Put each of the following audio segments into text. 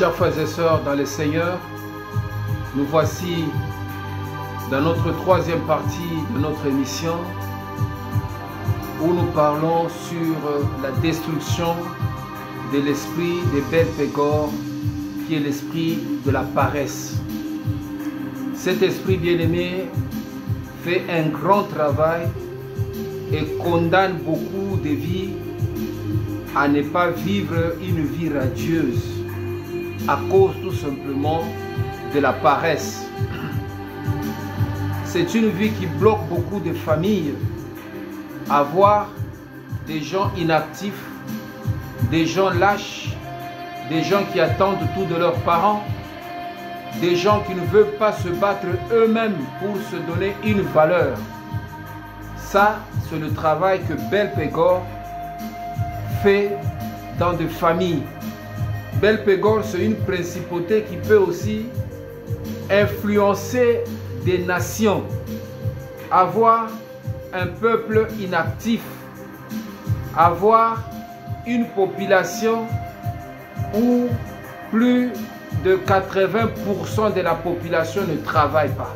Chers frères et sœurs dans le Seigneur, nous voici dans notre troisième partie de notre émission où nous parlons sur la destruction de l'esprit de Belphégor, qui est l'esprit de la paresse. Cet esprit bien-aimé fait un grand travail et condamne beaucoup de vies à ne pas vivre une vie radieuse à cause tout simplement de la paresse. C'est une vie qui bloque beaucoup de familles à voir des gens inactifs, des gens lâches, des gens qui attendent tout de leurs parents, des gens qui ne veulent pas se battre eux-mêmes pour se donner une valeur. Ça, c'est le travail que Belphégor fait dans des familles. Belphégor, c'est une principauté qui peut aussi influencer des nations, avoir un peuple inactif, avoir une population où plus de 80% de la population ne travaille pas,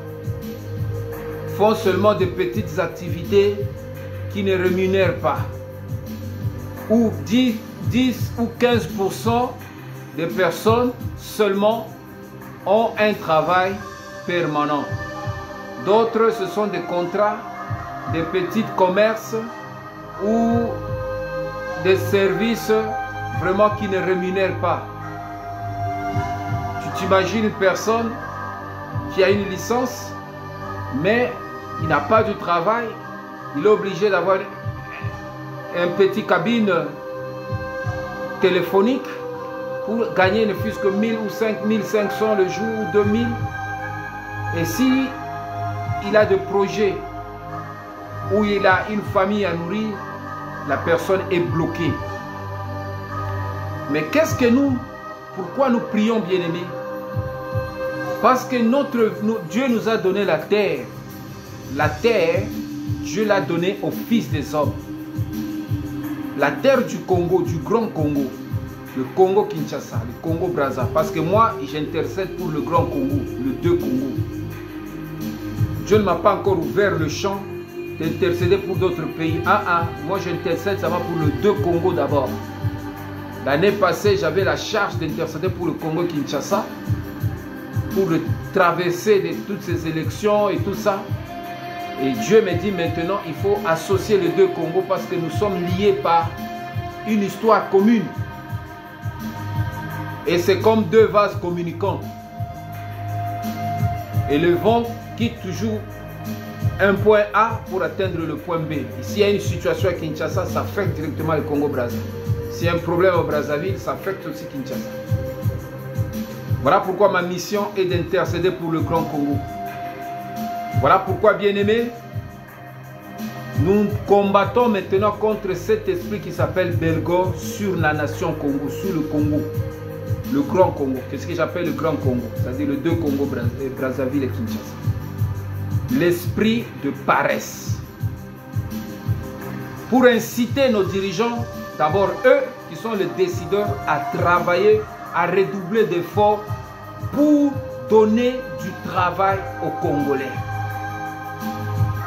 font seulement de petites activités qui ne rémunèrent pas, ou 10 ou 15% des personnes seulement ont un travail permanent. D'autres, ce sont des contrats, des petits commerces ou des services vraiment qui ne rémunèrent pas. Tu t'imagines une personne qui a une licence, mais il n'a pas de travail, il est obligé d'avoir un petit cabine téléphonique pour gagner ne fût-ce que 1000 ou 5500 le jour ou 2000. Et si il a des projets où il a une famille à nourrir, la personne est bloquée. Mais qu'est-ce que pourquoi nous prions, bien-aimés? Parce que Dieu nous a donné la terre. La terre, Dieu l'a donnée aux fils des hommes. La terre du Congo, du Grand Congo, le Congo-Kinshasa, le Congo-Brazza. Parce que moi, j'intercède pour le Grand Congo, le 2 Congo. Dieu ne m'a pas encore ouvert le champ d'intercéder pour d'autres pays. Moi j'intercède, ça va pour le 2 Congo d'abord. L'année passée, j'avais la charge d'intercéder pour le Congo-Kinshasa, pour le traverser de toutes ces élections et tout ça. Et Dieu me dit maintenant, il faut associer les 2 Congos parce que nous sommes liés par une histoire commune. Et c'est comme 2 vases communicants. Et le vent quitte toujours un point A pour atteindre le point B. S'il y a une situation à Kinshasa, ça affecte directement le Congo-Brazza. S'il y a un problème au Brazzaville, ça affecte aussi Kinshasa. Voilà pourquoi ma mission est d'intercéder pour le Grand Congo. Voilà pourquoi, bien-aimés, nous combattons maintenant contre cet esprit qui s'appelle Belphégor sur la nation Congo, sur le Congo, le Grand Congo. Qu'est-ce que j'appelle le Grand Congo? C'est-à-dire le 2 Congo, Brazzaville et Kinshasa. L'esprit de paresse. Pour inciter nos dirigeants, d'abord eux qui sont les décideurs, à travailler, à redoubler d'efforts pour donner du travail aux Congolais.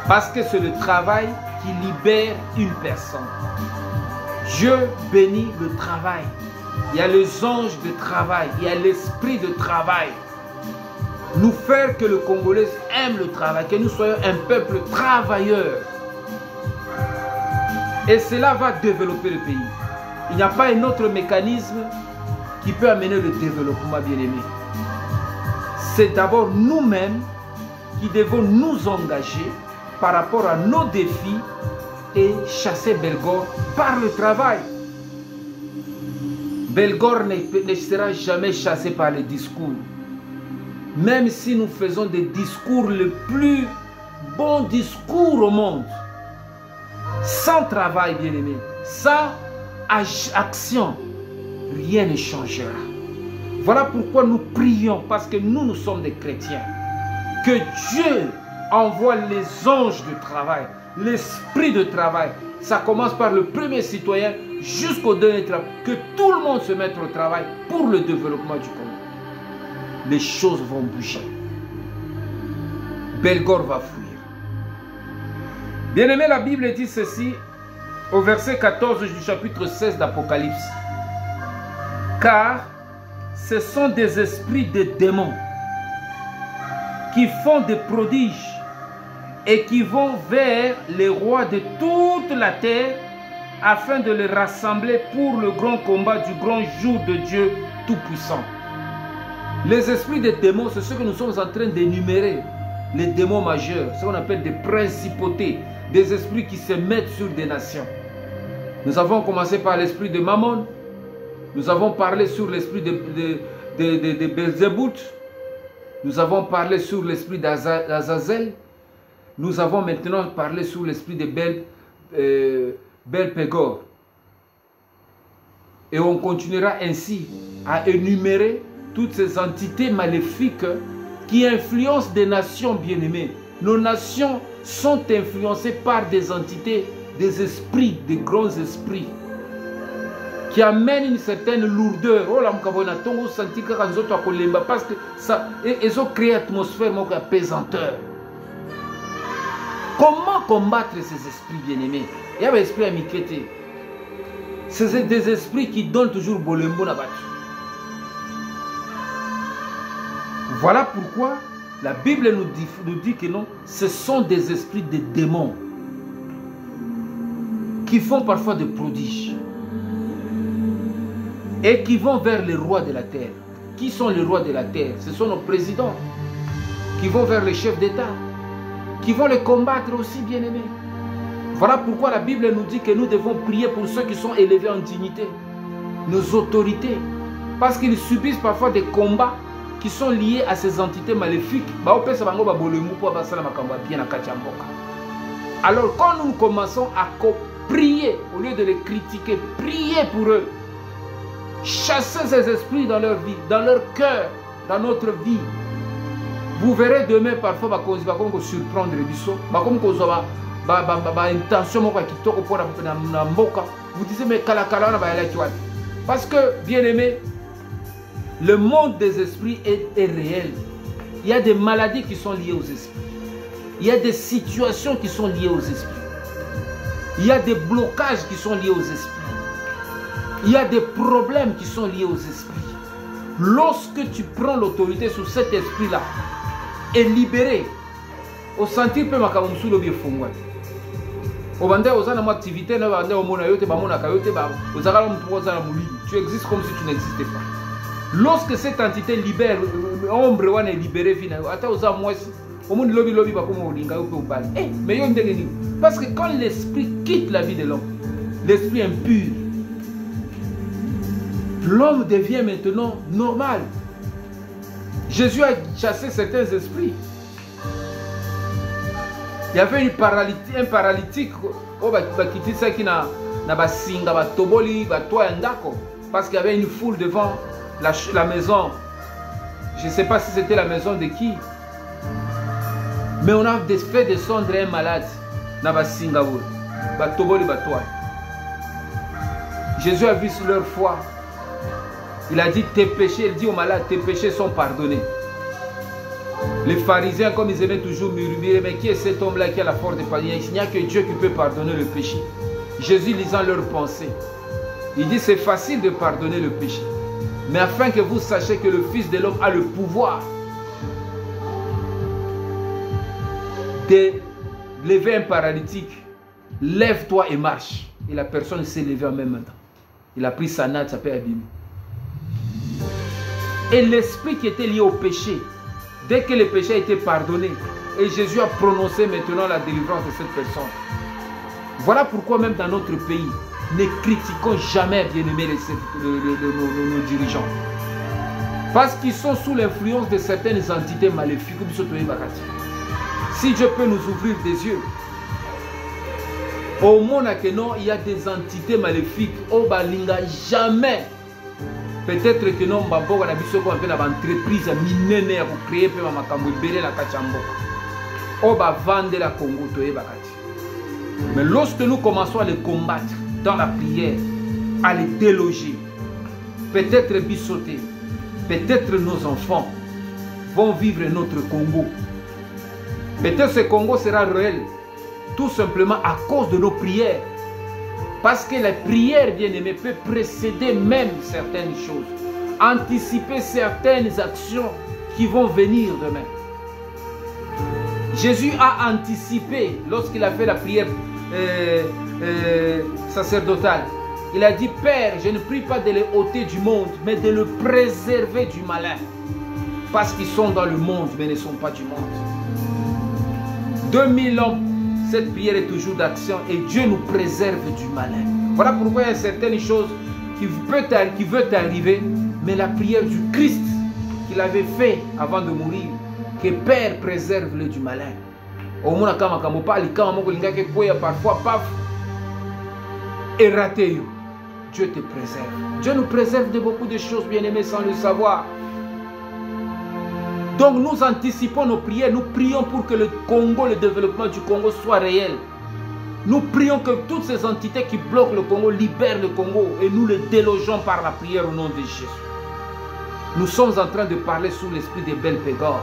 Parce que c'est le travail qui libère une personne. Dieu bénit le travail. Il y a les anges de travail, il y a l'esprit de travail. Nous faire que le Congolais aime le travail, que nous soyons un peuple travailleur. Et cela va développer le pays. Il n'y a pas un autre mécanisme qui peut amener le développement, bien-aimé. C'est d'abord nous-mêmes qui devons nous engager par rapport à nos défis et chasser Belphégor par le travail. Belphégor ne sera jamais chassé par les discours. Même si nous faisons des discours, le plus bon discours au monde, sans travail, bien-aimé, sans action, rien ne changera. Voilà pourquoi nous prions, parce que nous sommes des chrétiens. Que Dieu envoie les anges de travail, l'esprit de travail. Ça commence par le premier citoyen jusqu'au dernier travail, que tout le monde se mette au travail pour le développement du Congo. Les choses vont bouger. Belgore va fuir. Bien-aimé, la Bible dit ceci au verset 14 du chapitre 16 d'Apocalypse. Car ce sont des esprits de démons qui font des prodiges et qui vont vers les rois de toute la terre afin de les rassembler pour le grand combat du grand jour de Dieu Tout-Puissant. Les esprits des démons, c'est ce que nous sommes en train d'énumérer. Les démons majeurs, ce qu'on appelle des principautés, des esprits qui se mettent sur des nations. Nous avons commencé par l'esprit de Mammon. Nous avons parlé sur l'esprit de Belzébuth. Nous avons parlé sur l'esprit d'Azazel. Nous avons maintenant parlé sur l'esprit de Belpégor. Et on continuera ainsi à énumérer toutes ces entités maléfiques qui influencent des nations bien-aimées. Nos nations sont influencées par des entités, des esprits, des grands esprits qui amènent une certaine lourdeur. Parce que ça, ils ont créé une atmosphère apesanteur. Comment combattre ces esprits bien-aimés? Il y a des esprits amicrétés. C'est des esprits qui donnent toujours bolembo na batu. Voilà pourquoi la Bible nous dit que non, ce sont des esprits de démons qui font parfois des prodiges et qui vont vers les rois de la terre. Qui sont les rois de la terre? Ce sont nos présidents qui vont vers les chefs d'État, qui vont les combattre aussi, bien-aimés. Voilà pourquoi la Bible nous dit que nous devons prier pour ceux qui sont élevés en dignité, nos autorités, parce qu'ils subissent parfois des combats qui sont liés à ces entités maléfiques. Alors quand nous commençons à prier, au lieu de les critiquer, prier pour eux, chasser ces esprits dans leur vie, dans leur cœur, dans notre vie, vous verrez demain parfois surprendre les bisous, vous disiez mais parce que bien aimé, le monde des esprits est réel. Il y a des maladies qui sont liées aux esprits. Il y a des situations qui sont liées aux esprits. Il y a des blocages qui sont liés aux esprits. Il y a des problèmes qui sont liés aux esprits. Lorsque tu prends l'autorité sur cet esprit-là et libéré, au sentir que tu existes comme si tu n'existais pas. Lorsque cette entité libère, l'ombre est libérée, parce que quand l'esprit quitte la vie de l'homme, l'esprit impur, l'homme devient maintenant normal. Jésus a chassé certains esprits. Il y avait un paralytique parce qu'il y avait une foule devant la maison. Je ne sais pas si c'était la maison de qui. Mais on a fait descendre un malade. Jésus a vu sur leur foi. Il a dit tes péchés, il dit aux malades, tes péchés sont pardonnés. Les pharisiens, comme ils aimaient toujours murmurer, mais qui est cet homme-là qui a la force de pardonner? Il n'y a que Dieu qui peut pardonner le péché. Jésus lisant leurs pensées, il dit c'est facile de pardonner le péché, mais afin que vous sachiez que le Fils de l'homme a le pouvoir de lever un paralytique, lève-toi et marche. Et la personne s'est levée en même temps. Il a pris sa natte, ça peut abîmer. Et l'esprit qui était lié au péché, dès que le péché a été pardonné, et Jésus a prononcé maintenant la délivrance de cette personne. Voilà pourquoi même dans notre pays, ne critiquons jamais, bien-aimés, nos dirigeants. Parce qu'ils sont sous l'influence de certaines entités maléfiques. Si Dieu peut nous ouvrir des yeux, au monde il y a des entités maléfiques. Au balinga jamais. Peut-être que non, on a une entreprise minée pour créer un on va vendre la Congo. Mais lorsque nous commençons à les combattre dans la prière, à les déloger. Peut-être Bissoté, peut-être nos enfants vont vivre notre Congo. Peut-être ce Congo sera réel, tout simplement à cause de nos prières. Parce que la prière, bien-aimé, peut précéder même certaines choses, anticiper certaines actions qui vont venir demain. Jésus a anticipé lorsqu'il a fait la prière sacerdotale. Il a dit, Père, je ne prie pas de les ôter du monde, mais de le préserver du malin. Parce qu'ils sont dans le monde, mais ne sont pas du monde. 2000 ans, cette prière est toujours d'action et Dieu nous préserve du malin. Voilà pourquoi il y a certaines choses qui veulent arriver, mais la prière du Christ qu'il avait fait avant de mourir, que Père préserve-le du malin. Au moins, parfois, paf, et raté. Dieu te préserve. Dieu nous préserve de beaucoup de choses, bien-aimés, sans le savoir. Donc nous anticipons nos prières, nous prions pour que le Congo, le développement du Congo soit réel. Nous prions que toutes ces entités qui bloquent le Congo libèrent le Congo et nous le délogeons par la prière au nom de Jésus. Nous sommes en train de parler sous l'esprit des Belpégor.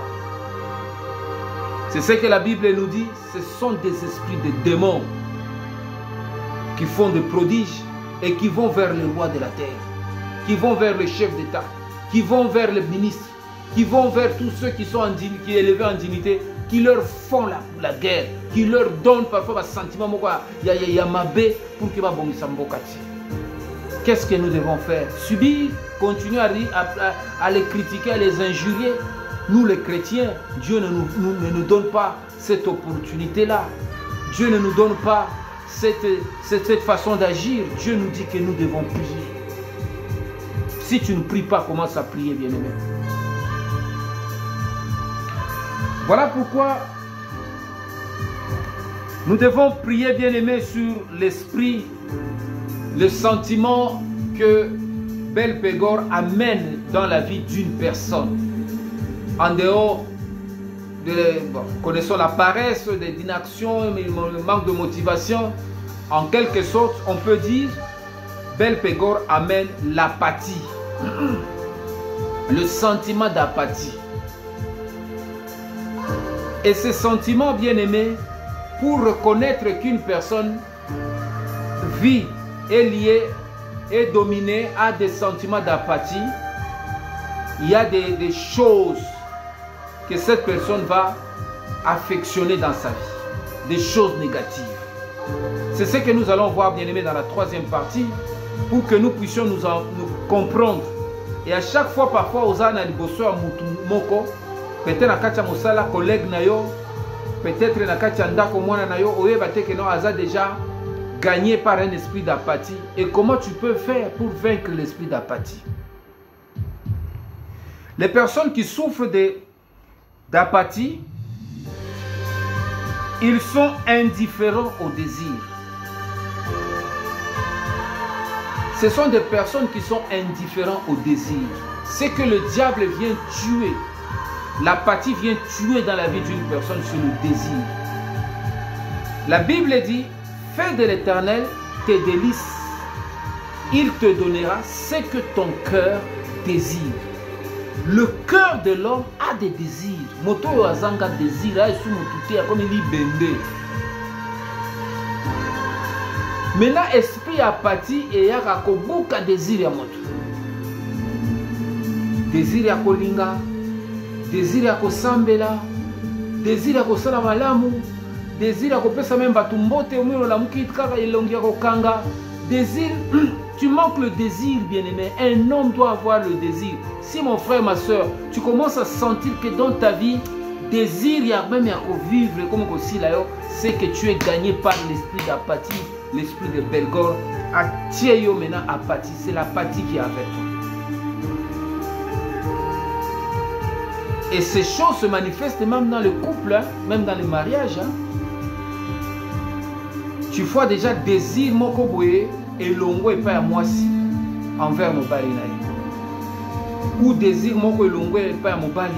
C'est ce que la Bible nous dit, ce sont des esprits de démons qui font des prodiges et qui vont vers le roi de la terre, qui vont vers le chef d'État, qui vont vers le ministre, qui vont vers tous ceux qui sont élevés en dignité, qui leur font la guerre, qui leur donnent parfois un sentiment pour que qu'est-ce que nous devons faire? Subir, continuer à les critiquer, à les injurier. Nous les chrétiens, Dieu ne nous donne pas cette opportunité-là. Dieu ne nous donne pas cette façon d'agir. Dieu nous dit que nous devons prier. Si tu ne pries pas, commence à prier, bien-aimé. Voilà pourquoi nous devons prier, bien-aimé, sur l'esprit, le sentiment que Belpégor amène dans la vie d'une personne. En dehors connaissons la paresse, l'inaction, le manque de motivation. En quelque sorte, on peut dire Belpégor amène l'apathie, le sentiment d'apathie. Et ce sentiment, bien aimé, pour reconnaître qu'une personne vit, est liée, est dominée, a des sentiments d'apathie, il y a des choses que cette personne va affectionner dans sa vie, des choses négatives. C'est ce que nous allons voir, bien aimé, dans la troisième partie, pour que nous puissions nous comprendre. Et à chaque fois, parfois, aux ânes, moko, peut-être na katia mosala collègue na yo, peut-être na katia ndako mwana na yo, oye bate que non aza déjà gagné par un esprit d'apathie. Et comment tu peux faire pour vaincre l'esprit d'apathie? Les personnes qui souffrent d'apathie, ils sont indifférents au désir. Ce sont des personnes qui sont indifférents au désir. C'est que le diable vient tuer. L'apathie vient tuer dans la vie d'une personne sur le désir. La Bible dit, fais de l'Éternel tes délices. Il te donnera ce que ton cœur désire. Le cœur de l'homme a des désirs. Moto azanga désir, comme il bende. Maintenant, esprit apathie et yaka kobuka désir ya moto. Désir ya kolinga, désir ya kosambela, désir ya kosala malamu, désir ya kopesa même batumbote omino la muki kaka elongi ya kokanga. Désir, tu manques le désir, bien-aimé. Un homme doit avoir le désir. Si mon frère, ma soeur, tu commences à sentir que dans ta vie, désir, il y a même à vivre comme aussi là, c'est que tu es gagné par l'esprit d'apathie, l'esprit de Belgor. Atieyo maintenant apathie, c'est l'apathie qui est avec toi. Et ces choses se manifestent même dans le couple, hein, même dans le mariage. Hein. Tu vois déjà désir mokoboye et longo et pas à moi si envers mon bali naï. Ou désir moko et longo et pas à mon bali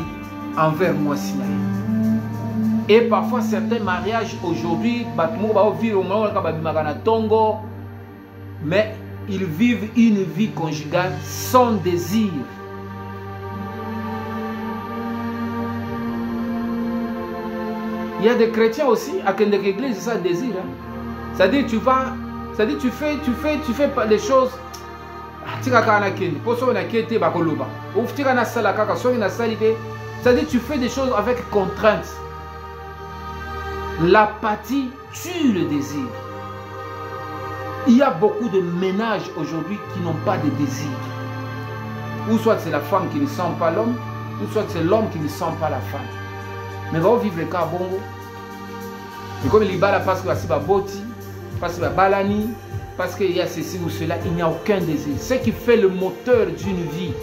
envers moi si naï. Et parfois certains mariages aujourd'hui, mais ils vivent une vie conjugale sans désir. Il y a des chrétiens aussi, à Kendek Église, c'est ça le désir. Hein? C'est-à-dire, tu vas, c'est-à-dire, tu fais pas les choses. C'est-à-dire, tu fais des choses avec contrainte. L'apathie tue le désir. Il y a beaucoup de ménages aujourd'hui qui n'ont pas de désir. Ou soit c'est la femme qui ne sent pas l'homme, ou soit c'est l'homme qui ne sent pas la femme. Mais va vivre le cas bongo. Et comme il y a parce que c'est boti, parce que balani, parce qu'il y a ceci ou cela, il n'y a aucun désir. Ce qui fait le moteur d'une vie,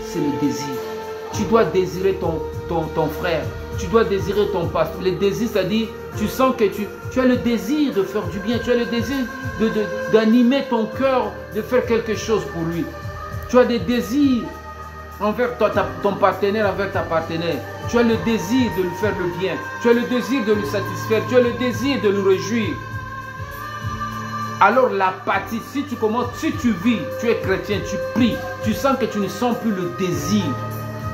c'est le désir. Tu dois désirer ton frère, tu dois désirer ton pasteur. Le désir, c'est-à-dire, tu sens que tu as le désir de faire du bien, tu as le désir d'animer ton cœur, de faire quelque chose pour lui. Tu as des désirs envers ton partenaire, envers ta partenaire. Tu as le désir de lui faire le bien. Tu as le désir de lui satisfaire. Tu as le désir de lui réjouir. Alors l'apathie, si tu commences, si tu vis, tu es chrétien, tu pries, tu sens que tu ne sens plus le désir.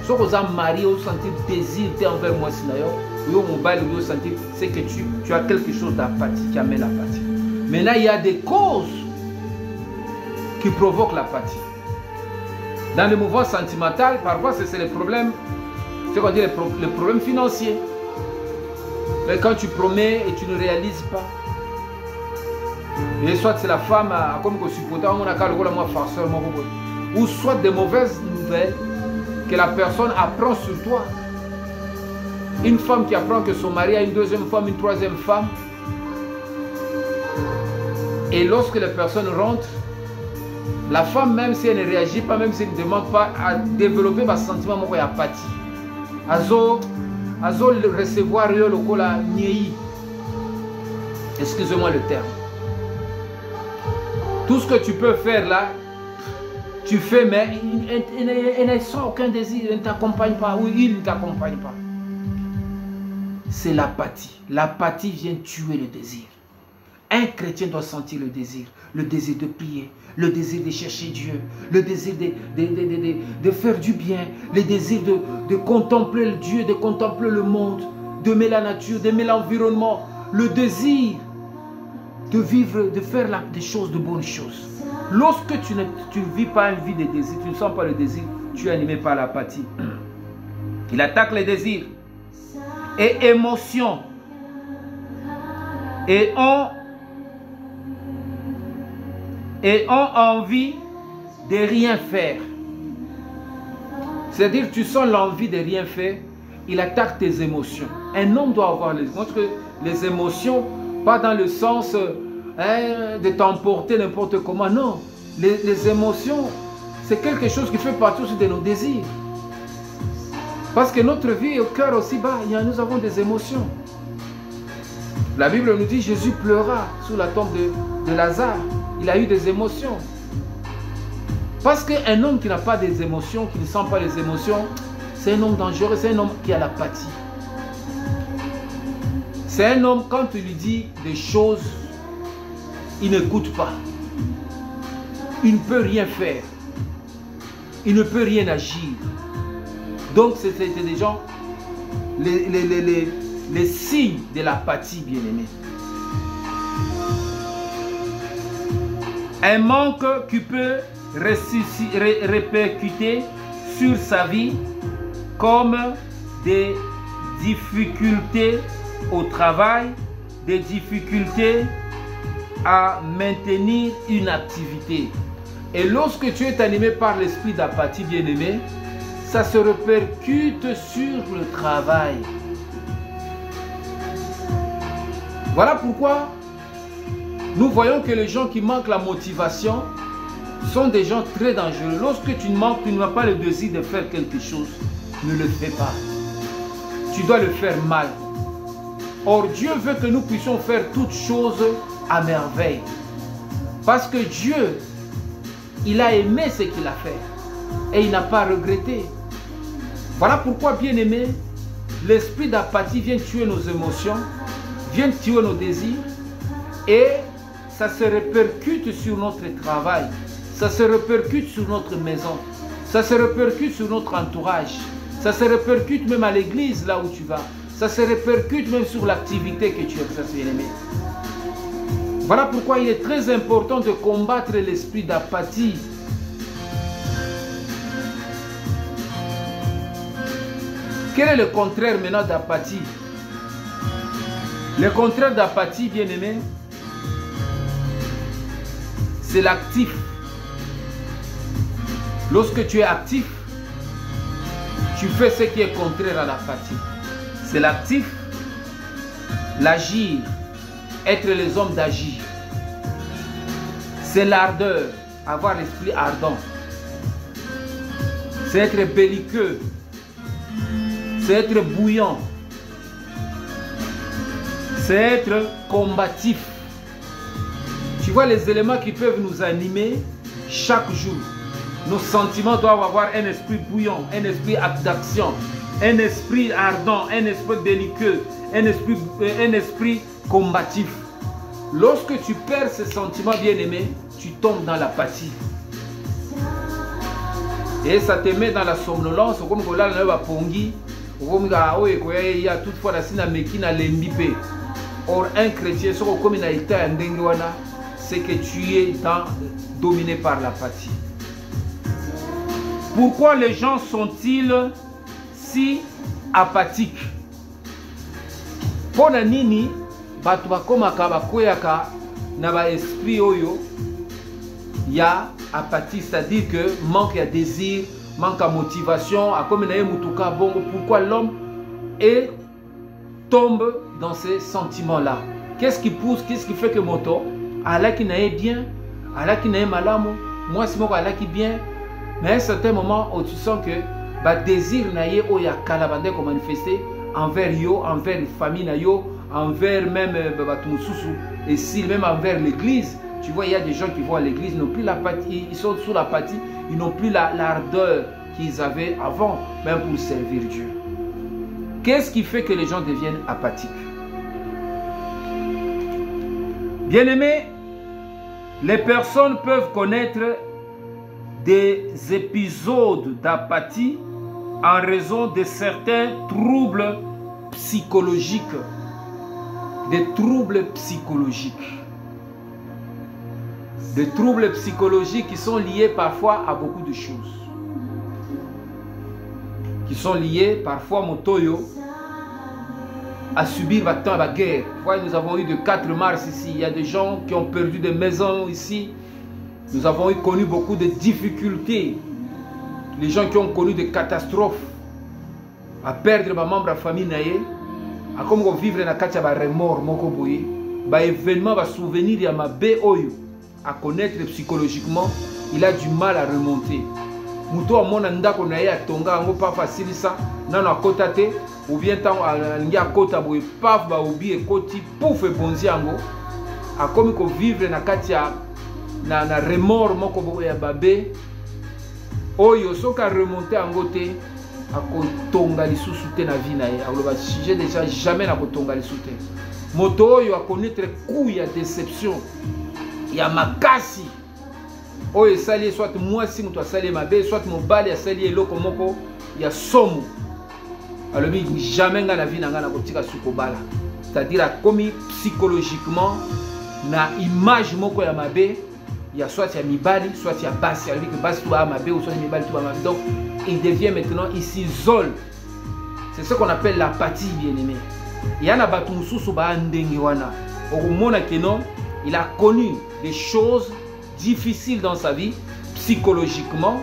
Si vous êtes marié, vous sentez le désir envers moi, c'est que tu as quelque chose d'apathie qui amène l'apathie. Maintenant, il y a des causes qui provoquent l'apathie. Dans le mouvement sentimental, parfois c'est le problème, c'est qu'on dit le problème financier. Mais quand tu promets et tu ne réalises pas, et soit c'est la femme, comme on supporte, ou soit des mauvaises nouvelles que la personne apprend sur toi. Une femme qui apprend que son mari a une deuxième femme, une troisième femme, et lorsque la personne rentre, la femme, même si elle ne réagit pas, même si elle ne demande pas, à développer un sentiment d'apathie. Azo recevoir le cola niei. Excusez-moi le terme. Tout ce que tu peux faire là, tu fais, mais elle ne sent aucun désir, elle ne t'accompagne pas, ou il ne t'accompagne pas. C'est l'apathie. L'apathie vient tuer le désir. Un chrétien doit sentir le désir de prier, le désir de chercher Dieu, le désir de faire du bien, le désir de contempler le Dieu, de contempler le monde, d'aimer la nature, d'aimer l'environnement, le désir de vivre, de faire des choses, de bonnes choses. Lorsque tu ne vis pas une vie de désir, tu ne sens pas le désir, tu es animé par l'apathie. Il attaque les désirs et émotions et ont envie de rien faire. C'est-à-dire, tu sens l'envie de rien faire, il attaque tes émotions. Un homme doit avoir les émotions, pas dans le sens de t'emporter n'importe comment, non. Les émotions, c'est quelque chose qui fait partie aussi de nos désirs. Parce que notre vie au cœur aussi bas, nous avons des émotions. La Bible nous dit, Jésus pleura sous la tombe de Lazare. Il a eu des émotions. Parce qu'un homme qui n'a pas des émotions, qui ne sent pas les émotions, c'est un homme dangereux, c'est un homme qui a l'apathie. C'est un homme, quand tu lui dis des choses, il n'écoute pas. Il ne peut rien faire. Il ne peut rien agir. Donc, c'était des gens, les signes de l'apathie, bien-aimés. Un manque qui peut répercuter sur sa vie comme des difficultés au travail, des difficultés à maintenir une activité. Et lorsque tu es animé par l'esprit d'apathie, bien-aimé, ça se répercute sur le travail. Voilà pourquoi nous voyons que les gens qui manquent la motivation sont des gens très dangereux. Lorsque tu n'as pas le désir de faire quelque chose, ne le fais pas. Tu dois le faire mal. Or, Dieu veut que nous puissions faire toutes choses à merveille. Parce que Dieu, il a aimé ce qu'il a fait. Et il n'a pas regretté. Voilà pourquoi, bien-aimé, l'esprit d'apathie vient tuer nos émotions, vient tuer nos désirs, et ça se répercute sur notre travail. ça se répercute sur notre maison, ça se répercute sur notre entourage, ça se répercute même à l'église là où tu vas, ça se répercute même sur l'activité que tu exerces, bien-aimé. Voilà pourquoi il est très important de combattre l'esprit d'apathie. Quel est le contraire maintenant d'apathie? Le contraire d'apathie, bien-aimé, c'est l'actif. Lorsque tu es actif, tu fais ce qui est contraire à l'apathie. C'est l'actif, l'agir, être les hommes d'agir. C'est l'ardeur, avoir l'esprit ardent. C'est être belliqueux. C'est être bouillant. C'est être combatif. Tu vois les éléments qui peuvent nous animer chaque jour. Nos sentiments doivent avoir un esprit bouillant, un esprit d'action, un esprit ardent, un esprit belliqueux, un esprit combatif. Lorsque tu perds ces sentiments bien-aimés, tu tombes dans l'apathie. Et ça te met dans la somnolence, comme que là, on va pongi, comme il y a toutefois la sina mekina lembipe. Or, un chrétien, comme il a été en denguana, c'est que tu es dominé par l'apathie. Pourquoi les gens sont-ils si apathiques? Pour nini, batu bakomaka bakweyaka na ba esprit oyo ya apathie, c'est-à-dire que manque de désir, manque de motivation, pourquoi l'homme tombe dans ces sentiments-là? Qu'est-ce qui pousse, qu'est-ce qui fait que moto Allah qui n'est bien, Allah qui n'est malamo, moi c'est moi Allah qui bien, mais à un certain moment où tu sens que le désir naïe ou ya kalabande comme manifesté envers yo, envers la famille naïo, envers même et si même envers l'église. Tu vois, il y a des gens qui vont à l'église, ils n'ont plus l'apathie, ils sont sous l'apathie, ils n'ont plus l'ardeur qu'ils avaient avant, même pour servir Dieu. Qu'est-ce qui fait que les gens deviennent apathiques? Bien-aimés, les personnes peuvent connaître des épisodes d'apathie en raison de certains troubles psychologiques. Des troubles psychologiques. Des troubles psychologiques qui sont liés parfois à beaucoup de choses. Qui sont liés parfois, Motoyo, à subir la guerre. Voilà, nous avons eu le 4 mars ici. Il y a des gens qui ont perdu des maisons ici. Nous avons connu beaucoup de difficultés. Les gens qui ont connu des catastrophes. À perdre ma membre de la famille, à comme vivre dans le remords, événement, souvenir, à connaître psychologiquement, il a du mal à remonter. Muto amona ndako na ye atonga ngo pas facile ça nano akotate ou bien tant ngi akota boye paf ba obi ekoti pouf ebonzi yango akomi ko vivre na kati ya na remords moko boye ya babe oyo soka remonter yango te akotonga lisusu te na vie na ye aloba j'ai déjà jamais na kotonga lisusu te moto oyo akonnaître coup ya déception ya makasi. Oh, sali soit moi si tu as sali ma belle, soit mon bal a sali eloko moko ya somo. Alors jamais dans la vie na ngana kotika sukobala. C'est-à-dire comme psychologiquement na image moko ya mabe, ya soit ya mibali, soit ya basi, alors que basi tu ba mabe ou soit mibali tu ba mabe. Donc il devient maintenant il s'isole. C'est ce qu'on appelle l'apathie, bien-aimé. Il y a na batu mususu ba ndenge wana. Okumona keno, il a connu des choses difficile dans sa vie, psychologiquement,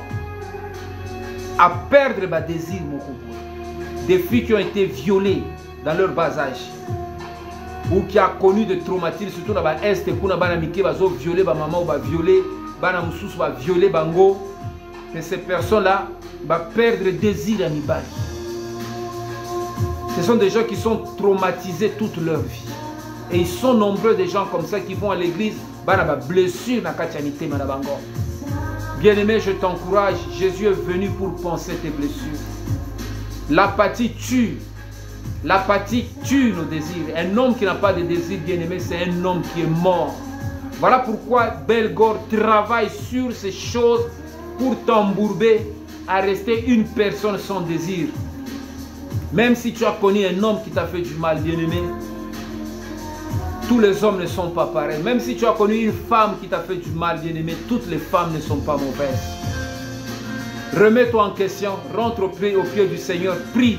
à perdre le désir. Des filles qui ont été violées dans leur bas âge, ou qui ont connu des traumatismes, surtout dans l'Est, pour violer ma maman, ou violer, violer bango. Mais ces personnes-là vont perdre le désir animal. Ce sont des gens qui sont traumatisés toute leur vie. Et ils sont nombreux des gens comme ça qui vont à l'église. Bien-aimé, je t'encourage. Jésus est venu pour penser tes blessures. L'apathie tue. L'apathie tue nos désirs. Un homme qui n'a pas de désir, bien-aimé, c'est un homme qui est mort. Voilà pourquoi Belgor travaille sur ces choses pour t'embourber à rester une personne sans désir. Même si tu as connu un homme qui t'a fait du mal, bien-aimé, tous les hommes ne sont pas pareils. Même si tu as connu une femme qui t'a fait du mal, bien-aimé, toutes les femmes ne sont pas mauvaises. Remets-toi en question, rentre au pied du Seigneur, prie.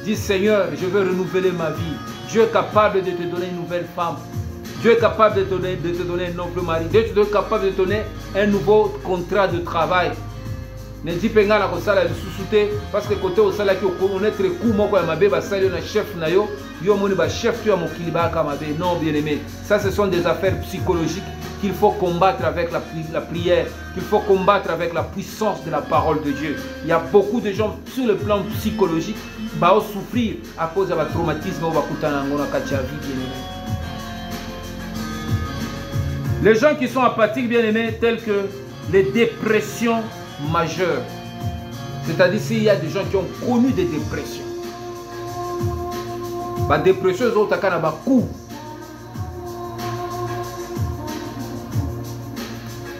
Dis Seigneur, je veux renouveler ma vie. Dieu est capable de te donner une nouvelle femme. Dieu est capable de te donner un nouveau mari. Dieu est capable de te donner un nouveau contrat de travail. Ne dis pas nga la kosala lisusu parce que côté osala ki okonaître coup moko ya mabe basali na chef na yo moni ba chef tu ya mokili ba ka mabe. Non, bien aimé, ça ce sont des affaires psychologiques qu'il faut combattre avec la prière, qu'il faut combattre avec la puissance de la parole de Dieu. Il y a beaucoup de gens sur le plan psychologique qui vont souffrir à cause de la traumatisme ou bakutana ngona kati ya vie, bien aimé. Les gens qui sont apathiques, bien aimés, tels que les dépressions majeures. C'est-à-dire s'il y a des gens qui ont connu des dépressions. La dépression, ils ont un coup.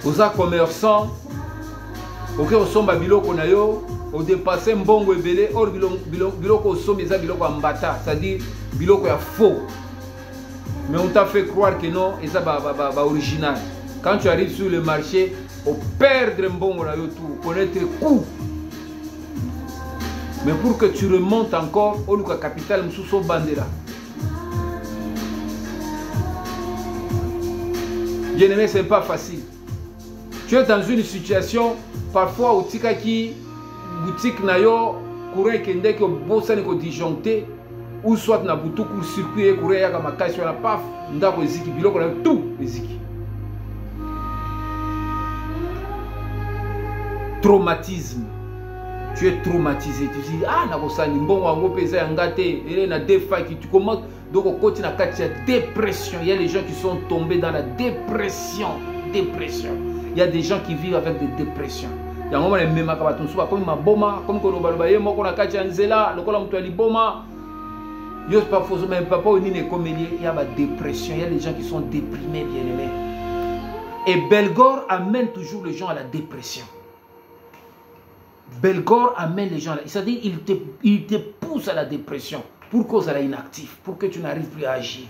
Aux commerçants, ok, au somba biloko na yo, au dépassé mbongo ebele, or biloko au somba eza biloko ambata, c'est-à-dire biloko ya faux. Mais on t'a fait croire que non, et ça va original. Quand tu arrives sur le marché, on perd un bon tout, connaître coup. Mais pour que tu remontes encore, au Luka Capital, Moussou Bandera. Bien aimé, ce n'est pas facile. Tu es dans une situation, parfois, où tu as qui boutique nayo, courant kende que bossa ne ko disjoncté, ou soit na boutique ou circuit courant ya kama kashi na paf, ndako eziki biloko na tout eziki. Traumatisme. Tu es traumatisé. Tu dis, ah, na bon, on pesa ngate, et na défa qui tu commences. Donc, au côté na dépression. Il y a des gens qui sont tombés dans la dépression. Dépression. Il y a des gens qui vivent avec des dépressions. Il y a un moment, même comme ma boma, comme qu'on a dit, moi, katia nzela, le kola mutali boma. Yo pas faux, même papa ou ni comédien. Il y a la dépression. Il y a des gens qui sont déprimés, bien aimés. Et Belgor amène toujours les gens à la dépression. Belgor amène les gens là. C'est-à-dire il te pousse à la dépression pour cause à la inactif, pour que tu n'arrives plus à agir.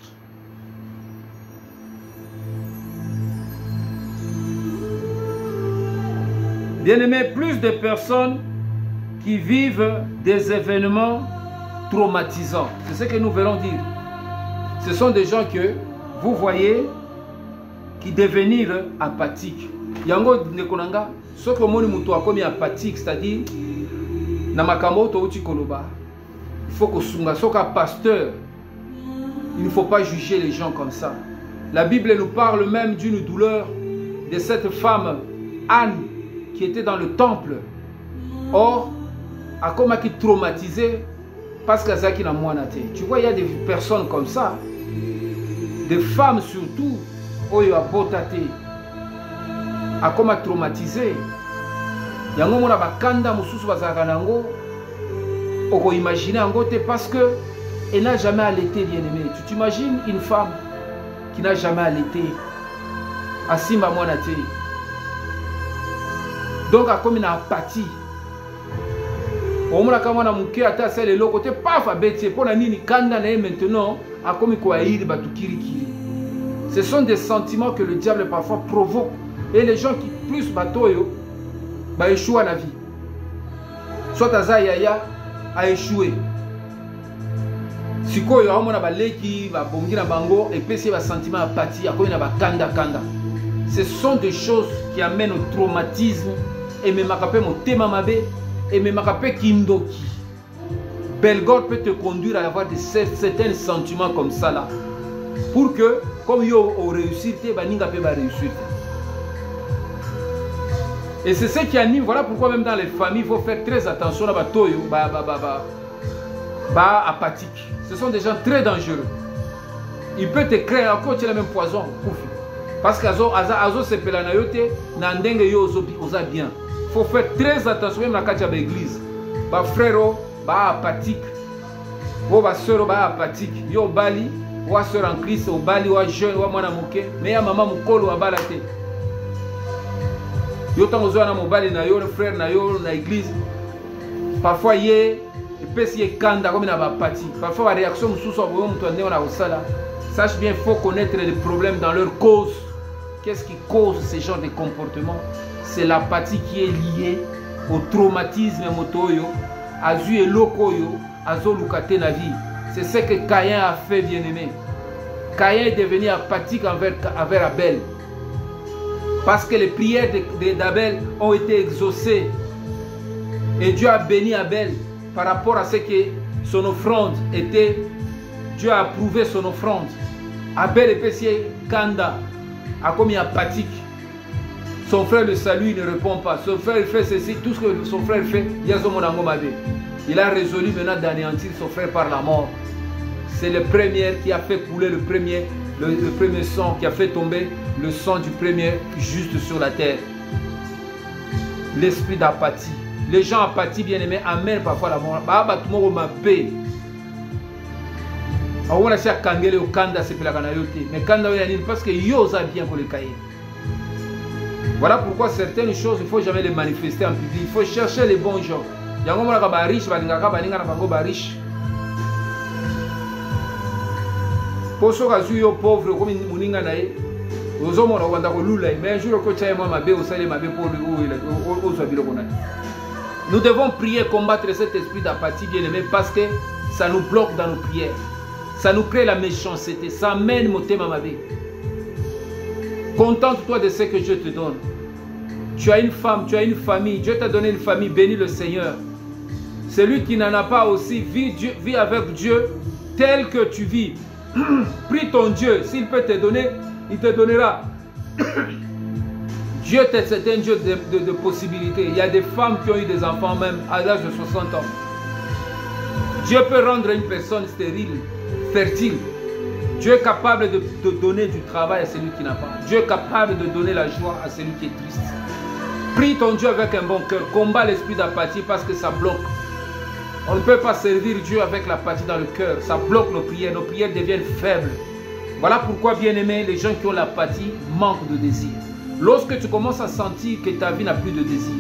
Bien-aimé, plus de personnes qui vivent des événements traumatisants. C'est ce que nous voulons dire. Ce sont des gens que vous voyez qui devenir apathiques. Yango nekonanga. Ce que mon muto a comme apathique, c'est-à-dire, na makambo to uti koloba, il faut que sunga soka pasteur, il ne faut pas juger les gens comme ça. La Bible nous parle même d'une douleur de cette femme Anne qui était dans le temple. Or, a comme qui traumatisé parce qu'elle a qui n'a moins naté. Tu vois, il y a des personnes comme ça, des femmes surtout, où il y a botaté. A comme traumatisé. Yango mona bakanda mususu bazaka nango. Oko imaginer en côté parce que elle n'a jamais allaité, bien aimé. Tu t'imagines une femme qui n'a jamais allaité. Asimba mwana te. Donc a comme une apathie. Omona kama na muke ata sele lo côté paf abeti pona nini kanda na maintenant a comme quoi iri batukirikiri. Ce sont des sentiments que le diable parfois provoque. Et les gens qui plus batoyo ba échouent à la vie. Soit Azayaya a échoué. Sikoyo amona ba leki ba bongi na bango et puis ba sentiment apathie akoyi na ba kanda kanda. Ce sont des choses qui amènent au traumatisme et me makape motema mabe et me makape kindoki. Belgor peut te conduire à avoir certains sentiments comme ça là. Pour que comme yo au réussir te ba ninga pe ba réussir. Et c'est ce qui anime, voilà pourquoi même dans les familles, il faut faire très attention à batoyo, apathique. Ce sont des gens très dangereux. Il peut te créer encore le même poison. Parce qu'azo se pelanayote, nandenge yo oza bien. Il faut faire très attention même dans la l'église. Ba frère, ba apathique. Ba sœur, ba apathique. Yo bali, Ou sœur en Christ, au bali, ou jeune, ou mwana moke, mais ya maman mukolo wa balate. Yo tango zo na mobali na yo, le frère na yo na église. Parfois yé epesi ye kanda comme na ba pati. Parfois la réaction mususu aboyo mutu ande na osala. Sache bien, il faut connaître les problèmes dans leur cause. Qu'est-ce qui cause ce genre de comportement? C'est l'apathie qui est liée au traumatisme motoyo, azu elokoyo, azo lukate na vie. C'est ce que Caïn a fait, bien-aimé. Caïn est devenu apathique envers Abel. Parce que les prières d'Abel ont été exaucées. Et Dieu a béni Abel par rapport à ce que son offrande était. Dieu a approuvé son offrande. Abel est péché Kanda, a commis apathique. Son frère le salue, il ne répond pas. Son frère fait ceci, tout ce que son frère fait, il a résolu maintenant d'anéantir son frère par la mort. C'est le premier qui a fait couler le premier sang, qui a fait tomber le sang du premier juste sur la terre. L'esprit d'apathie. Les gens apathiques, bien aimés, amènent parfois la mort. Mais parce que yosa bien pour les cahiers. Voilà pourquoi certaines choses, il ne faut jamais les manifester en public. Il faut chercher les bons gens. Il y a des riches, riches. Pour ceux qui sont pauvres, comme Mouninga Nae, mais un jour, nous devons prier, combattre cet esprit d'apathie, bien aimé, parce que ça nous bloque dans nos prières. Ça nous crée la méchanceté. Ça mène mon thème à ma vie. Contente-toi de ce que Dieu te donne. Tu as une femme, tu as une famille. Dieu t'a donné une famille. Bénis le Seigneur. Celui qui n'en a pas aussi, vis avec Dieu tel que tu vis. Prie ton Dieu. S'il peut te donner, il te donnera. Dieu, c'est un Dieu de possibilités. Il y a des femmes qui ont eu des enfants même à l'âge de 60 ans. Dieu peut rendre une personne stérile, fertile. Dieu est capable de donner du travail à celui qui n'a pas. Dieu est capable de donner la joie à celui qui est triste. Prie ton Dieu avec un bon cœur. Combat l'esprit d'apathie parce que ça bloque. On ne peut pas servir Dieu avec l'apathie dans le cœur. Ça bloque nos prières. Nos prières deviennent faibles. Voilà pourquoi, bien aimé, les gens qui ont l'apathie manquent de désir. Lorsque tu commences à sentir que ta vie n'a plus de désir,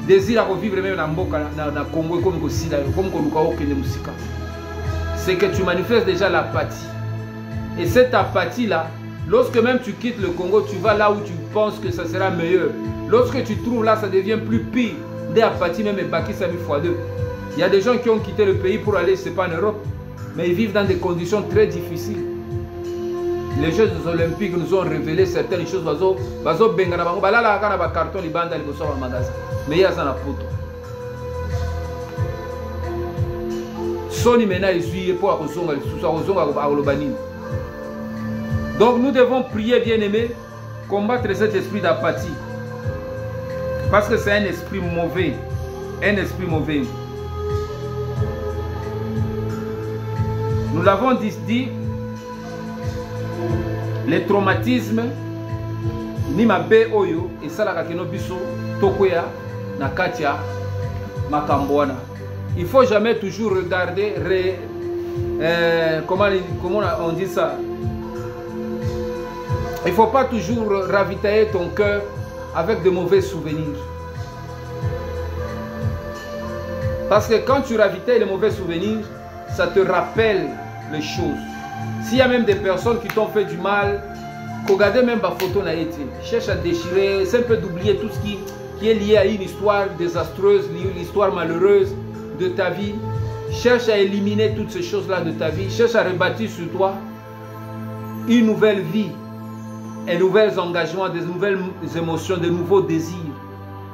désir à revivre même dans le Congo comme c'est que tu manifestes déjà l'apathie. Et cette apathie-là, lorsque même tu quittes le Congo, tu vas là où tu penses que ça sera meilleur. Lorsque tu trouves là, ça devient plus pire. Des apathies même et baki ça fois deux. Il y a des gens qui ont quitté le pays pour aller, c'est pas en Europe, mais ils vivent dans des conditions très difficiles. Les Jeux olympiques nous ont révélé certaines choses. Mais il y a ça. Donc nous devons prier, bien aimé, combattre cet esprit d'apathie. Parce que c'est un esprit mauvais. Un esprit mauvais. Nous l'avons dit, les traumatismes, ni mabe oyo, et ça la kakeno biso, tokoya, nakatia, makambwana. Il ne faut jamais toujours regarder, comment on dit ça? Il ne faut pas toujours ravitailler ton cœur avec de mauvais souvenirs. Parce que quand tu ravitailles les mauvais souvenirs, ça te rappelle les choses. S'il y a même des personnes qui t'ont fait du mal, regardez même ma photo n'a été. Cherche à déchirer, c'est un peu d'oublier tout ce qui est lié à une histoire désastreuse, une histoire malheureuse de ta vie. Cherche à éliminer toutes ces choses-là de ta vie. Cherche à rebâtir sur toi une nouvelle vie, un nouvel engagement, des nouvelles émotions, de nouveaux désirs.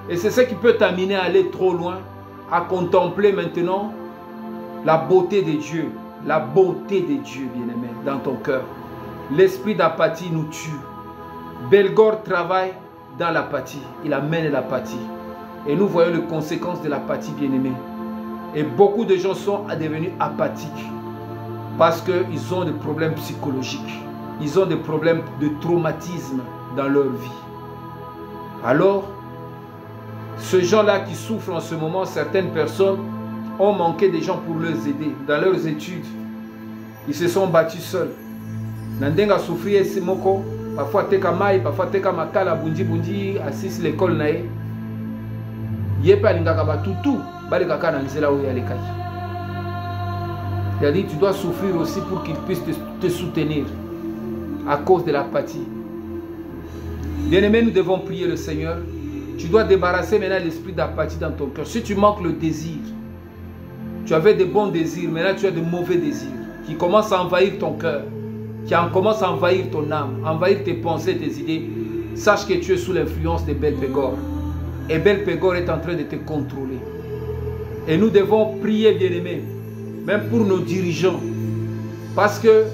Et c'est ce qui peut t'amener à aller trop loin, à contempler maintenant la beauté de Dieu. La bonté de Dieu, bien-aimé, dans ton cœur. L'esprit d'apathie nous tue. Belgore travaille dans l'apathie. Il amène l'apathie. Et nous voyons les conséquences de l'apathie, bien-aimé. Et beaucoup de gens sont devenus apathiques parce qu'ils ont des problèmes psychologiques. Ils ont des problèmes de traumatisme dans leur vie. Alors, ce gens-là qui souffrent en ce moment, certaines personnes ont manqué des gens pour les aider dans leurs études. Ils se sont battus seuls. Nandenga souffrir ese moko, parfois teka mai, parfois teka makala bundi bundi assiste l'école nae. Yepa lingaka batutu, bali kaka na nzela oyo alekaki. Il a dit tu dois souffrir aussi pour qu'il puisse te soutenir à cause de l'apathie. Bien-aimé, nous devons prier le Seigneur. Tu dois débarrasser maintenant l'esprit d'apathie dans ton cœur. Si tu manques le désir, tu avais de bons désirs, maintenant tu as de mauvais désirs qui commencent à envahir ton cœur, qui commencent à envahir ton âme, envahir tes pensées, tes idées. Sache que tu es sous l'influence de Belphégor. Et Belphégor est en train de te contrôler. Et nous devons prier, bien-aimés, même pour nos dirigeants. Parce que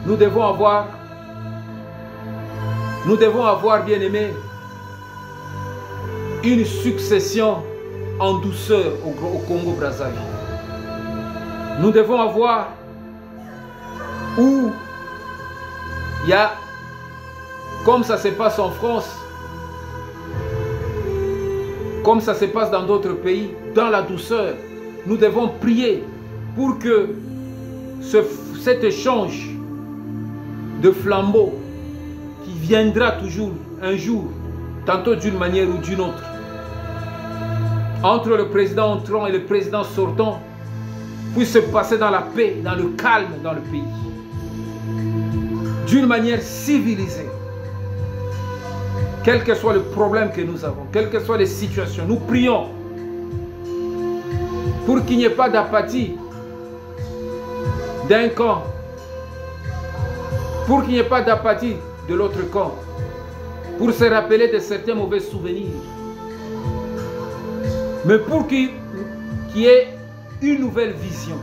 nous devons avoir, bien-aimés, une succession en douceur au Congo-Brazzaville. Nous devons avoir où il y a, comme ça se passe en France, comme ça se passe dans d'autres pays, dans la douceur. Nous devons prier pour que cet échange de flambeaux qui viendra toujours un jour, tantôt d'une manière ou d'une autre, entre le président entrant et le président sortant, puisse se passer dans la paix, dans le calme dans le pays, d'une manière civilisée. Quel que soit le problème que nous avons, quelles que soient les situations, nous prions pour qu'il n'y ait pas d'apathie d'un camp, pour qu'il n'y ait pas d'apathie de l'autre camp, pour se rappeler de certains mauvais souvenirs, mais pour qu'il y ait une nouvelle vision,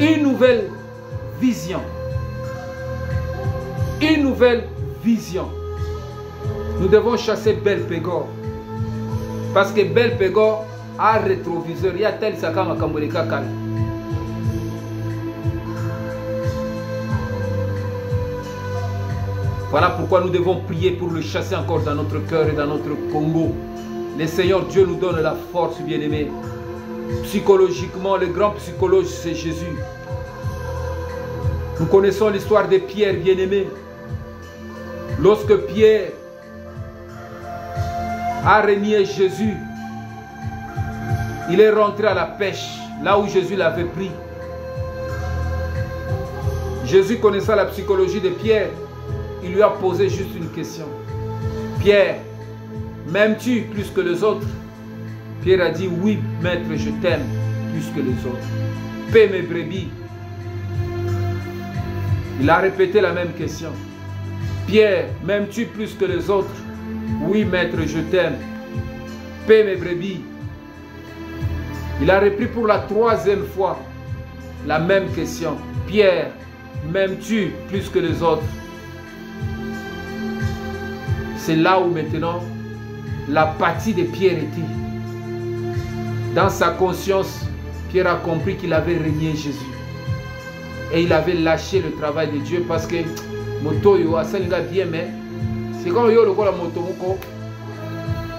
une nouvelle vision, une nouvelle vision. Nous devons chasser Belphégor, parce que Belphégor a rétroviseur. Il y a tel sakama kamboleka kal. Voilà pourquoi nous devons prier pour le chasser encore dans notre cœur et dans notre Congo. Le Seigneur Dieu nous donne la force, bien-aimés. Psychologiquement, le grand psychologue, c'est Jésus. Nous connaissons l'histoire de Pierre, bien-aimé. Lorsque Pierre a renié Jésus, il est rentré à la pêche, là où Jésus l'avait pris. Jésus, connaissant la psychologie de Pierre, il lui a posé juste une question. Pierre, m'aimes-tu plus que les autres? Pierre a dit, oui, maître, je t'aime plus que les autres. Paie mes brebis. Il a répété la même question. Pierre, m'aimes-tu plus que les autres? Oui, maître, je t'aime. Paie mes brebis. Il a repris pour la troisième fois la même question. Pierre, m'aimes-tu plus que les autres? C'est là où maintenant l'apathie de Pierre était. Dans sa conscience, Pierre a compris qu'il avait renié Jésus. Et il avait lâché le travail de Dieu parce que moto yo asalinga bien, mais c'est comme yo lokola moto moko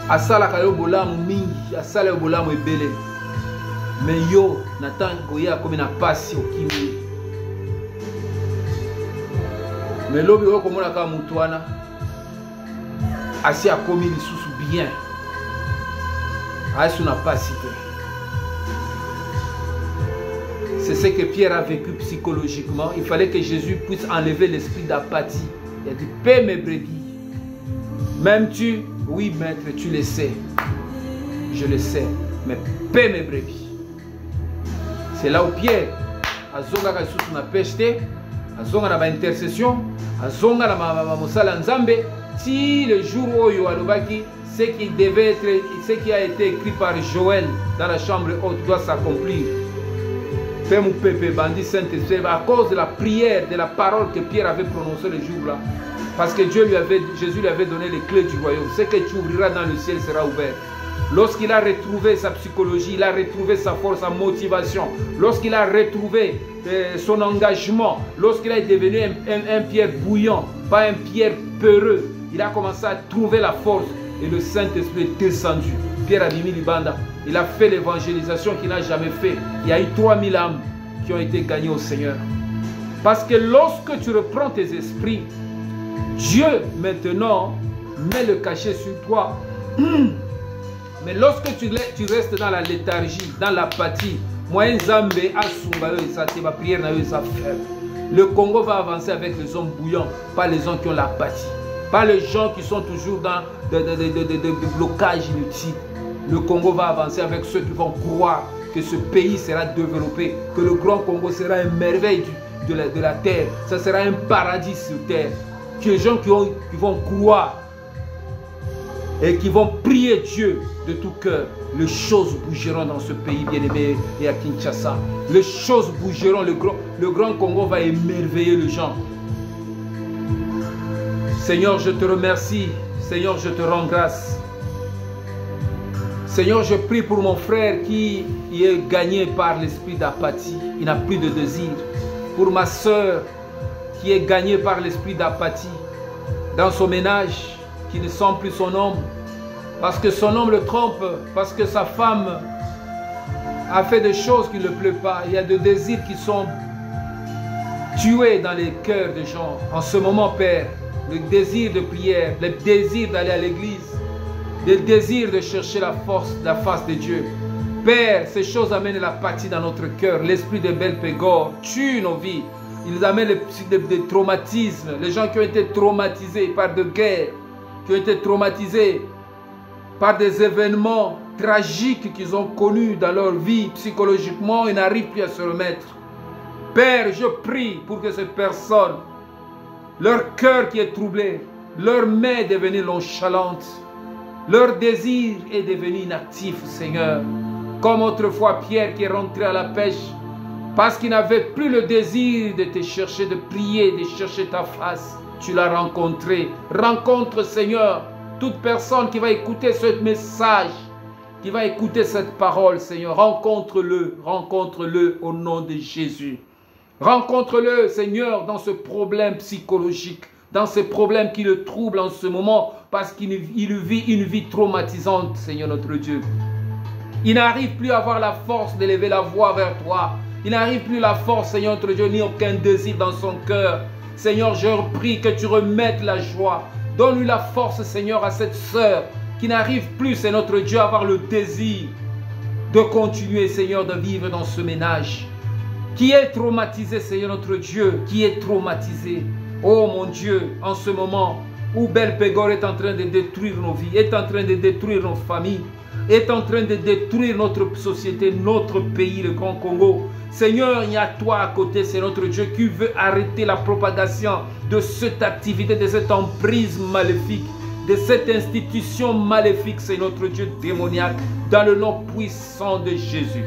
asala ka yo bolamu mingi, asala yo bolamu ebele. Mais yo natan goya comme na pasi okimi. Mais lobi yo komona ka mutwana asi akomi lisusu bien. Aïsou n'a pas cité. C'est ce que Pierre a vécu psychologiquement. Il fallait que Jésus puisse enlever l'esprit d'apathie. Il a dit, paie mes brebis. M'aimes-tu? Oui, maître, tu le sais. Je le sais. Mais paie mes brebis. C'est là où Pierre a zonga ka sous na pêche, a zonga na ba intercession, a zonga na ma mosala nzambe. Si le jour où yo alobaki, ce qui devait être, ce qui a été écrit par Joël dans la chambre haute doit s'accomplir. Fais mon pépé, bandit Saint-Esprit, à cause de la prière, de la parole que Pierre avait prononcée le jour-là. Parce que Jésus lui avait donné les clés du royaume. Ce que tu ouvriras dans le ciel sera ouvert. Lorsqu'il a retrouvé sa psychologie, il a retrouvé sa force, sa motivation, lorsqu'il a retrouvé son engagement, lorsqu'il est devenu un Pierre bouillant, pas un Pierre peureux, il a commencé à trouver la force et le Saint-Esprit est descendu. Pierre Abimi Libanda, il a fait l'évangélisation qu'il n'a jamais fait. Il y a eu 3000 âmes qui ont été gagnées au Seigneur. Parce que lorsque tu reprends tes esprits, Dieu maintenant met le cachet sur toi. Mais lorsque tu restes dans la léthargie, dans l'apathie, le Congo va avancer avec les hommes bouillants, pas les gens qui ont l'apathie, pas les gens qui sont toujours dans des blocages inutiles. Le Congo va avancer avec ceux qui vont croire que ce pays sera développé, que le grand Congo sera une merveille de la terre, ça sera un paradis sur terre. Que les gens qui vont croire et qui vont prier Dieu de tout cœur, les choses bougeront dans ce pays bien-aimé et à Kinshasa. Les choses bougeront, le grand Congo va émerveiller les gens. Seigneur, je te remercie. Seigneur, je te rends grâce. Seigneur, je prie pour mon frère qui est gagné par l'esprit d'apathie. Il n'a plus de désir. Pour ma soeur qui est gagnée par l'esprit d'apathie dans son ménage, qui ne sent plus son homme, parce que son homme le trompe, parce que sa femme a fait des choses qui ne le plaisent pas. Il y a des désirs qui sont tués dans les cœurs des gens. En ce moment, Père, le désir de prière, le désir d'aller à l'église, le désir de chercher la face de Dieu. Père, ces choses amènent l'apathie dans notre cœur. L'esprit de Belpégor tue nos vies. Ils amènent des traumatismes. Les gens qui ont été traumatisés par des guerres, qui ont été traumatisés par des événements tragiques qu'ils ont connus dans leur vie, psychologiquement, ils n'arrivent plus à se remettre. Père, je prie pour que ces personnes, leur cœur qui est troublé, leur main est devenue nonchalante, leur désir est devenu inactif, Seigneur. Comme autrefois Pierre qui est rentré à la pêche, parce qu'il n'avait plus le désir de te chercher, de prier, de chercher ta face. Tu l'as rencontré. Rencontre, Seigneur, toute personne qui va écouter ce message, qui va écouter cette parole, Seigneur. Rencontre-le, rencontre-le au nom de Jésus. Rencontre-le, Seigneur, dans ce problème psychologique, dans ce problème qui le trouble en ce moment, parce qu'il vit une vie traumatisante, Seigneur notre Dieu. Il n'arrive plus à avoir la force d'élever la voix vers toi. Il n'arrive plus la force, Seigneur notre Dieu, ni aucun désir dans son cœur. Seigneur, je prie que tu remettes la joie. Donne-lui la force, Seigneur, à cette sœur qui n'arrive plus, Seigneur notre Dieu, à avoir le désir de continuer, Seigneur, de vivre dans ce ménage. Qui est traumatisé, Seigneur notre Dieu, qui est traumatisé. Oh mon Dieu, en ce moment où Belpégor est en train de détruire nos vies, est en train de détruire nos familles, est en train de détruire notre société, notre pays, le Grand Congo. Seigneur, il y a toi à côté, c'est notre Dieu qui veut arrêter la propagation de cette activité, de cette emprise maléfique, de cette institution maléfique, c'est notre Dieu démoniaque, dans le nom puissant de Jésus.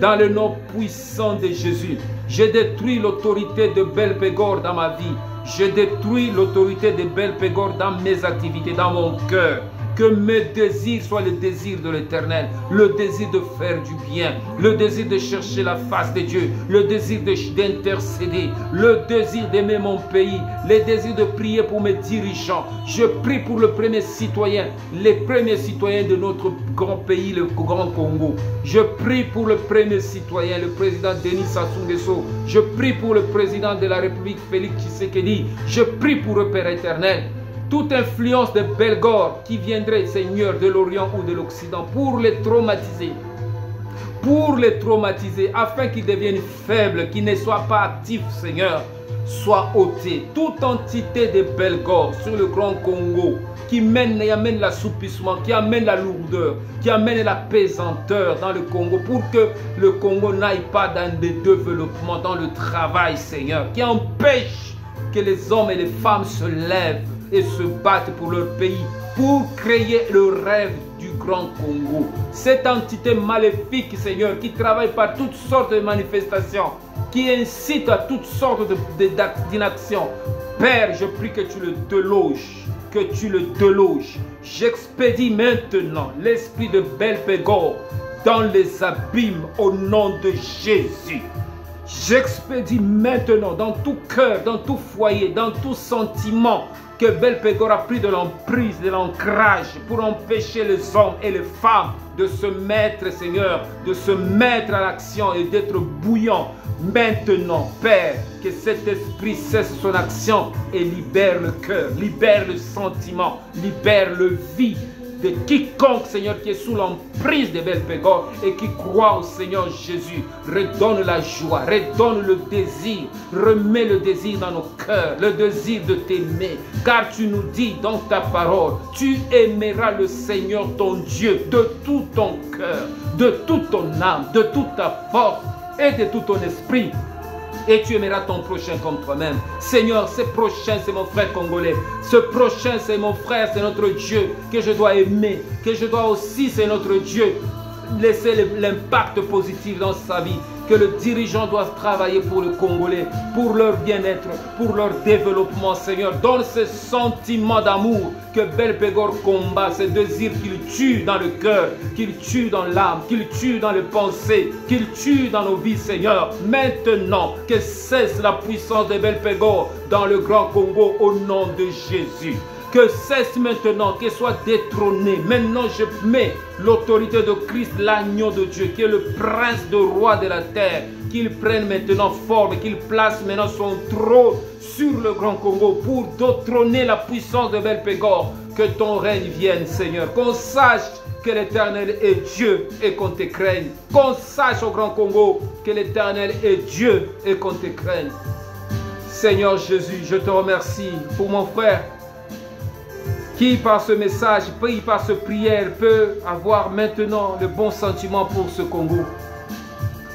Dans le nom puissant de Jésus, je détruis l'autorité de Belpégor dans ma vie. Je détruis l'autorité de Belpégor dans mes activités, dans mon cœur. Que mes désirs soient les désirs de l'Éternel, le désir de faire du bien, le désir de chercher la face de Dieu, le désir d'intercéder, le désir d'aimer mon pays, le désir de prier pour mes dirigeants. Je prie pour le premier citoyen, les premiers citoyens de notre grand pays, le Grand Congo. Je prie pour le premier citoyen, le président Denis Sassou Nguesso. Je prie pour le président de la République, Félix Tshisekedi. Je prie pour le Père éternel. Toute influence de Belgor qui viendrait, Seigneur, de l'Orient ou de l'Occident pour les traumatiser, afin qu'ils deviennent faibles, qu'ils ne soient pas actifs, Seigneur, soit ôtée. Toute entité de Belgor sur le Grand Congo qui amène l'assoupissement, qui amène la lourdeur, qui amène la pesanteur dans le Congo pour que le Congo n'aille pas dans le développement, dans le travail, Seigneur, qui empêche que les hommes et les femmes se lèvent et se battent pour leur pays, pour créer le rêve du Grand Congo. Cette entité maléfique, Seigneur, qui travaille par toutes sortes de manifestations, qui incite à toutes sortes d'inactions. Père, je prie que tu le déloges, J'expédie maintenant l'esprit de Belpégor dans les abîmes au nom de Jésus. J'expédie maintenant dans tout cœur, dans tout foyer, dans tout sentiment que Belpégor a pris de l'emprise, de l'ancrage pour empêcher les hommes et les femmes de se mettre, Seigneur, de se mettre à l'action et d'être bouillants. Maintenant, Père, que cet esprit cesse son action et libère le cœur, libère le sentiment, libère le vie de quiconque, Seigneur, qui est sous l'emprise de Belpégor et qui croit au Seigneur Jésus. Redonne la joie, redonne le désir, remets le désir dans nos cœurs, le désir de t'aimer. Car tu nous dis dans ta parole, tu aimeras le Seigneur ton Dieu de tout ton cœur, de toute ton âme, de toute ta force et de tout ton esprit. Et tu aimeras ton prochain comme toi-même. Seigneur, ce prochain, c'est mon frère congolais. Ce prochain, c'est mon frère, c'est notre Dieu que je dois aimer. Que je dois aussi, c'est notre Dieu, laisser l'impact positif dans sa vie. Que le dirigeant doit travailler pour le Congolais, pour leur bien-être, pour leur développement, Seigneur. Donne ce sentiment d'amour que Belpégor combat, ce désir qu'il tue dans le cœur, qu'il tue dans l'âme, qu'il tue dans les pensées, qu'il tue dans nos vies, Seigneur. Maintenant, que cesse la puissance de Belpégor dans le Grand Congo au nom de Jésus. Que cesse maintenant, qu'il soit détrôné. Maintenant, je mets l'autorité de Christ, l'agneau de Dieu, qui est le prince de roi de la terre, qu'il prenne maintenant forme, qu'il place maintenant son trône sur le Grand Congo pour détrôner la puissance de Belpégor. Que ton règne vienne, Seigneur. Qu'on sache que l'Éternel est Dieu et qu'on te craigne. Qu'on sache au Grand Congo que l'Éternel est Dieu et qu'on te craigne. Seigneur Jésus, je te remercie pour mon frère qui par ce message, par ce prière peut avoir maintenant le bon sentiment pour ce Congo.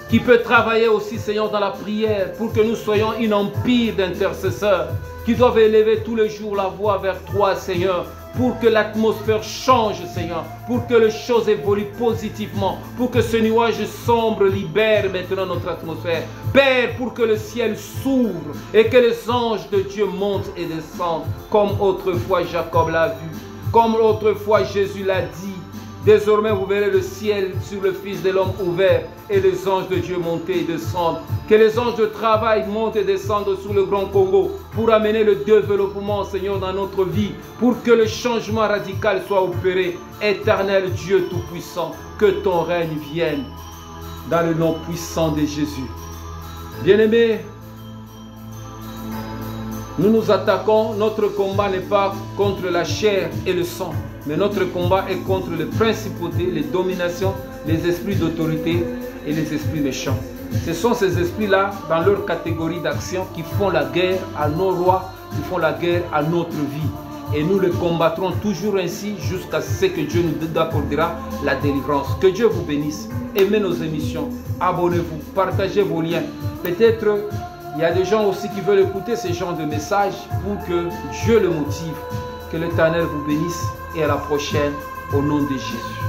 Qui peut travailler aussi, Seigneur, dans la prière pour que nous soyons un empire d'intercesseurs qui doivent élever tous les jours la voix vers toi, Seigneur, pour que l'atmosphère change, Seigneur, pour que les choses évoluent positivement, pour que ce nuage sombre libère maintenant notre atmosphère. Père, pour que le ciel s'ouvre et que les anges de Dieu montent et descendent, comme autrefois Jacob l'a vu, comme autrefois Jésus l'a dit. Désormais, vous verrez le ciel sur le Fils de l'homme ouvert et les anges de Dieu monter et descendre. Que les anges de travail montent et descendent sur le Grand Congo pour amener le développement, Seigneur, dans notre vie, pour que le changement radical soit opéré. Éternel Dieu Tout-Puissant, que ton règne vienne dans le nom puissant de Jésus. Bien-aimés, nous nous attaquons, notre combat n'est pas contre la chair et le sang, mais notre combat est contre les principautés, les dominations, les esprits d'autorité et les esprits méchants. Ce sont ces esprits-là, dans leur catégorie d'action, qui font la guerre à nos rois, qui font la guerre à notre vie. Et nous les combattrons toujours ainsi jusqu'à ce que Dieu nous accordera la délivrance. Que Dieu vous bénisse. Aimez nos émissions. Abonnez-vous. Partagez vos liens. Peut-être il y a des gens aussi qui veulent écouter ce genre de messages pour que Dieu le motive. Que l'Éternel vous bénisse et à la prochaine au nom de Jésus.